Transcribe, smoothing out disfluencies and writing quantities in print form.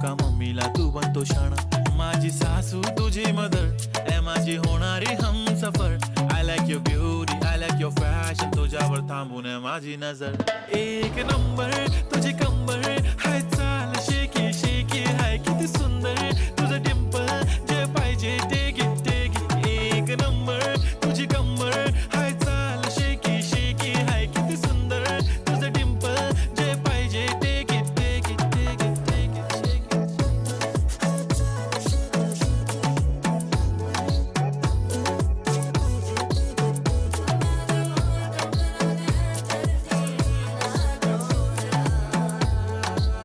का मम्मीला तू बनतो शाणा, माझी सासू तुझी मदर, ए माझी होणारी Humsafar. I like your beauty, I like your fashion, तुझ्यावर थांबून आहे माझी नजर. एक नंबर तुझी